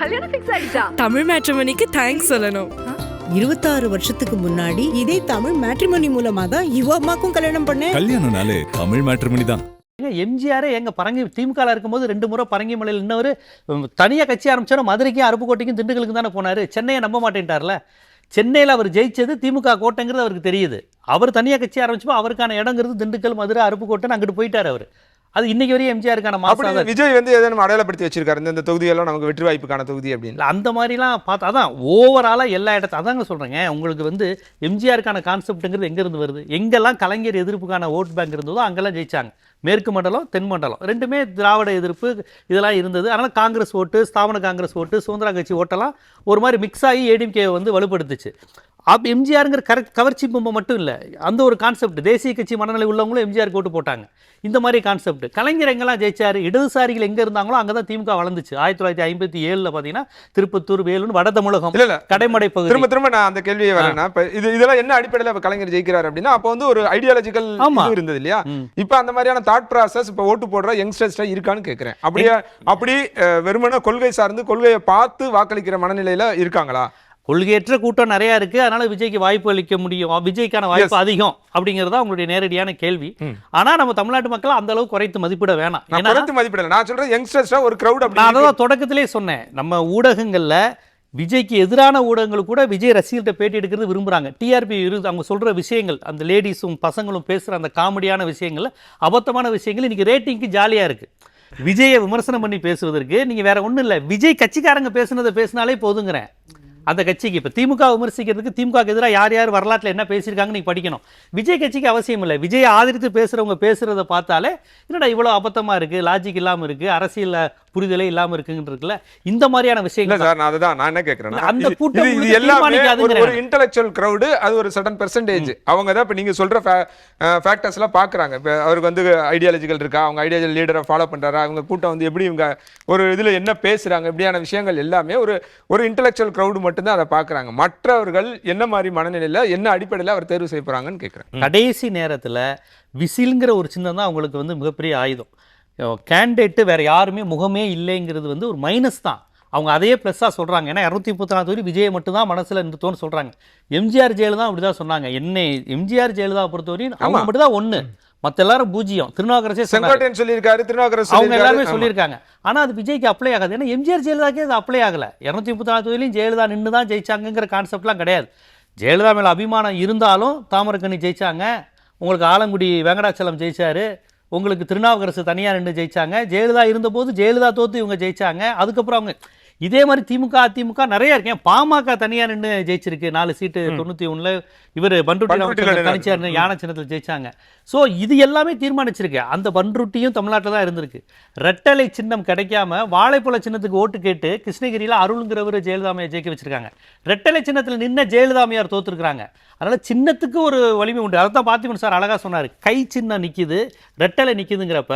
கல்யாணம் ஃபிக்ஸ் ஆயிடுச்சா? தமிழ் மேட்ரிமோனிக்கு தேங்க்ஸ் சொல்லணும். 26 வருஷத்துக்கு முன்னாடி இதே தமிழ் மேட்ரிமோனி மூலமா தான் இவ அம்மாக்கும் கல்யாணம் பண்ணேன். கல்யாணம்னாலே தமிழ் மேட்ரிமோனி தான். எம்ஜிஆரே எங்க பரங்கி திமுக இருக்கும்போது 2 முறை பரங்கிமலையில் இன்னொரு தனியா கட்சி ஆரம்பிச்சாலும் மதுரைக்கும் அருப்புக்கோட்டைக்கும் திண்டுக்கலுக்கும் தானே போனாரு. சென்னையை நம்ப மாட்டேன்ட்டார்ல. சென்னையில் அவர் ஜெயிச்சது திமுக கோட்டைங்கிறது அவருக்கு தெரியுது. அவர் தனியாக கட்சி ஆரம்பிச்சப்போ அவருக்கான இடங்கிறது திண்டுக்கல், மதுரை, அருப்புக்கோட்டைன்னு அங்கிட்டு போயிட்டார் அவர். அது இன்னைக்கு வரையும் எம்ஜிஆருக்கான மாசம். விஜய் வந்து எதனா அடையாளப்படுத்தி வச்சிருக்காரு இந்த தொகுதியெல்லாம் நமக்கு வெற்றி வாய்ப்புக்கான தொகுதி அப்படின்னு. அந்த மாதிரிலாம் பார்த்தா அதான் ஓவராலாக எல்லா இடத்துல அதாங்க சொல்கிறேங்க. உங்களுக்கு வந்து எம்ஜிஆருக்கான கான்செப்ட்டுங்கிறது எங்கேருந்து வருது? எங்கெல்லாம் கலைஞர் எதிர்ப்புக்கான ஓட் பேங்க் இருந்ததோ அங்கெல்லாம் ஜெயிச்சாங்க. மேற்கு மண்டலம், தென் மண்டலம் ரெண்டுமே திராவிட எதிர்ப்பு இதெல்லாம் இருந்தது. அதனால் காங்கிரஸ் ஓட்டு, ஸ்தாபன காங்கிரஸ் ஓட்டு, சுதந்திரா கட்சி ஓட்டெல்லாம் ஒரு மாதிரி மிக்ஸ் ஆகி ஏடிஎம்கே வந்து வலுப்படுத்துச்சு. எம்ஜிஆருங்கிற கவர்ச்சி பொம்மை மட்டும் இல்லை, அந்த ஒரு கான்செப்ட் தேசிய கட்சி மனநிலை உள்ளவங்களும் எம்ஜிஆருக்கு ஓட்டு போட்டாங்க. இந்த மாதிரி கான்செப்ட் கலைஞர் எங்கெல்லாம் ஜெயிச்சாரு, இடதுசாரிகள் எங்கே இருந்தாங்களோ அங்கே தான் திமுக வளர்ந்துச்சு. 1957 பார்த்தீங்கன்னா திருப்பத்தூர், வேலூர், வட தமிழகம், கடைமடை பகுதி. திரும்ப நான் அந்த கேள்வியை வரேன்னா இதெல்லாம் என்ன அடிப்படையில் கலைஞர் ஜெயிக்கிறார் அப்படின்னா அப்போ வந்து ஒரு ஐடியாலஜிக்கல் இருந்தது இல்லையா? இப்போ அந்த மாதிரியான தாட் ப்ராசஸ் இப்போ ஓட்டு போடுற யங்ஸ்டர்ஸ் இருக்கான்னு கேட்குறேன். அப்படி வெறுமனே கொள்கை சார்ந்து கொள்கையை பார்த்து வாக்களிக்கிற மனநிலையில இருக்காங்களா? கொள்கையற்ற கூட்டம் நிறையா இருக்குது. அதனால் விஜய்க்கு வாய்ப்பு அளிக்க முடியும், விஜய்க்கான வாய்ப்பு அதிகம் அப்படிங்கிறதா உங்களுடைய நேரடியான கேள்வி. ஆனால் நம்ம தமிழ்நாட்டு மக்கள் அந்த அளவுக்கு குறைத்து மதிப்பிட வேணாம். மதிப்பிடல, நான் சொல்கிறேன் யங்ஸ்டர்ஸாக ஒரு க்ரௌட். நான் அதான் தொடக்கத்திலே சொன்னேன். நம்ம ஊடகங்களில் விஜய்க்கு எதிரான ஊடகங்கள் கூட விஜய் ரசிகர்கிட்ட பேட்டி எடுக்கிறது விரும்புகிறாங்க. டிஆர்பி அவங்க சொல்கிற விஷயங்கள், அந்த லேடிஸும் பசங்களும் பேசுகிற அந்த காமெடியான விஷயங்கள், அபத்தமான விஷயங்கள் இன்றைக்கி ரேட்டிங்க்கு ஜாலியாக இருக்குது. விஜயை விமர்சனம் பண்ணி பேசுவதற்கு நீங்கள் வேறு ஒன்றும் இல்லை, விஜய் கட்சிக்காரங்க பேசினாலே போதுங்கிறேன். அந்த கட்சிக்கு இப்போ திமுக விமர்சிக்கிறதுக்கு திமுக எதிராக யார் யார் வரலாற்றில் என்ன பேசியிருக்காங்கன்னு நீங்கள் படிக்கணும். விஜய் கட்சிக்கு அவசியம் இல்லை. விஜயை ஆதரித்து பேசுகிறவங்க பேசுகிறத பார்த்தாலே என்னடா இவ்வளோ அபத்தமாக இருக்குது, லாஜிக் இல்லாமல் இருக்குது, அரசியல் புரிதலே இல்லாமல் இருக்குன்றதுல இந்த மாதிரியான விஷயங்கள். சார் நான் அதுதான் நான் என்ன கேட்குறேன், அந்த கூட்டம் இது எல்லாமே ஒரு இன்டெலெக்சுவல் கிரவுடு, அது ஒரு சர்டன் பெர்சன்டேஜ். அவங்க தான் இப்போ நீங்கள் சொல்கிற ஃபேக்டர்ஸ்லாம் பார்க்குறாங்க. இப்போ அவருக்கு வந்து ஐடியாலஜிக்கல் இருக்கா, அவங்க ஐடியாலஜி லீடரை ஃபாலோ பண்ணுறாரா, அவங்க கூட்டம் வந்து எப்படி இவங்க ஒரு இதில் என்ன பேசுகிறாங்க, இப்படியான விஷயங்கள் எல்லாமே ஒரு இன்டெலெக்சுவல் கிரவுடு மட்டும்தான் அதை பார்க்குறாங்க. மற்றவர்கள் என்ன மாதிரி மனநிலையில் என்ன அடிப்படையில் அவர் தேர்வு செய்ய போகிறாங்கன்னு கேட்குறேன். கடைசி நேரத்தில் விசில்ங்கிற ஒரு சின்னம் தான் அவங்களுக்கு வந்து மிகப்பெரிய ஆயுதம். கேண்டிடேட்டு வேறு யாருமே முகமே இல்லைங்கிறது வந்து ஒரு மைனஸ் தான். அவங்க அதையே ப்ளஸ்ஸாக சொல்கிறாங்க. ஏன்னா 234 தொகுதி விஜயை மட்டும்தான் மனசில் நிறுத்தோன்னு சொல்கிறாங்க. எம்ஜிஆர் ஜெயலலிதா அப்படி தான் சொன்னாங்க. என்ன எம்ஜிஆர் ஜெயலலிதா பொறுத்தவரையும் அவங்க மட்டும் தான் ஒன்று, மற்ற எல்லாரும் பூஜ்ஜியம். திருநாவுக்கரசே சொல்லியிருக்காரு, அவங்க எல்லாருமே சொல்லியிருக்காங்க. ஆனால் அது விஜய்க்கு அப்ளை ஆகாது. ஏன்னா எம்ஜிஆர் ஜெயலலிதாக்கே அது அப்ளை ஆகலை. 234 தொகுதியிலையும் ஜெயலலிதா நின்று தான் ஜெயிச்சாங்கிற கான்செப்ட்லாம் கிடையாது. ஜெயலலிதா மேலே அபிமானம் இருந்தாலும் தாமரக்கண்ணி ஜெயிச்சாங்க, உங்களுக்கு ஆலங்குடி வெங்கடாச்சலம் ஜெயிச்சாரு, உங்களுக்கு திருநாவுக்கரசு தனியார் நின்று ஜெயிச்சாங்க. ஜெயலலிதா இருந்தபோது ஜெயலலிதா தோற்று இவங்க ஜெயிச்சாங்க. அதுக்கப்புறம் அவங்க இதே மாதிரி திமுக அதிமுக நிறைய இருக்கேன். பாமக தனியார் நின்று ஜெயிச்சிருக்கு 4 சீட்டு 91. இவர் பன்ருட்டி தனிச்சார் யானை சின்னத்தில் ஜெயிச்சாங்க. ஸோ இது எல்லாமே தீர்மானிச்சிருக்கு. அந்த பன்ருட்டியும் தமிழ்நாட்டில் தான் இருந்திருக்கு. ரெட்டலை சின்னம் கிடைக்காம வாழைப்பழ சின்னத்துக்கு ஓட்டு கேட்டு கிருஷ்ணகிரியில் அருள்ங்கிறவர் ஜெயலலிதாமையை ஜெயிக்க வச்சிருக்காங்க. ரெட்டலை சின்னத்தில் நின்ன ஜெயலலிதாமையார் தோற்றுருக்காங்க. அதனால் சின்னத்துக்கு ஒரு வலிமை உண்டு. அதை தான் பார்த்திபன் சார் அழகாக சொன்னார். கை சின்னம் நிற்கிது, ரெட்டலை நிற்கிதுங்கிறப்ப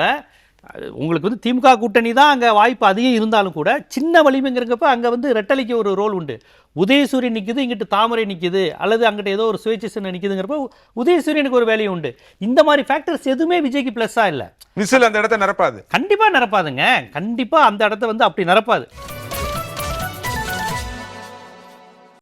உங்களுக்கு வந்து திமுக கூட்டணி தான் அங்கே வாய்ப்பு அதிகம் இருந்தாலும் கூட சின்ன வலிமைங்கிறப்ப அங்கே வந்து ரெட்டலைக்கு ஒரு ரோல் உண்டு. உதயசூரியன் நிற்கிது, இங்கிட்டு தாமரை நிற்கிது, அல்லது அங்கிட்ட ஏதோ ஒரு சுயேட்சை சின்னம் நிற்கிதுங்கிறப்ப உதயசூரியனுக்கு ஒரு வேல்யூ உண்டு. இந்த மாதிரி ஃபேக்டர்ஸ் எதுவுமே விஜய்க்கு ப்ளஸ்ஸாக இல்லை. விசில் அந்த இடத்த நிரப்பாது, கண்டிப்பாக நிரப்பாதுங்க. கண்டிப்பாக அந்த இடத்த வந்து அப்படி நிரப்பாது.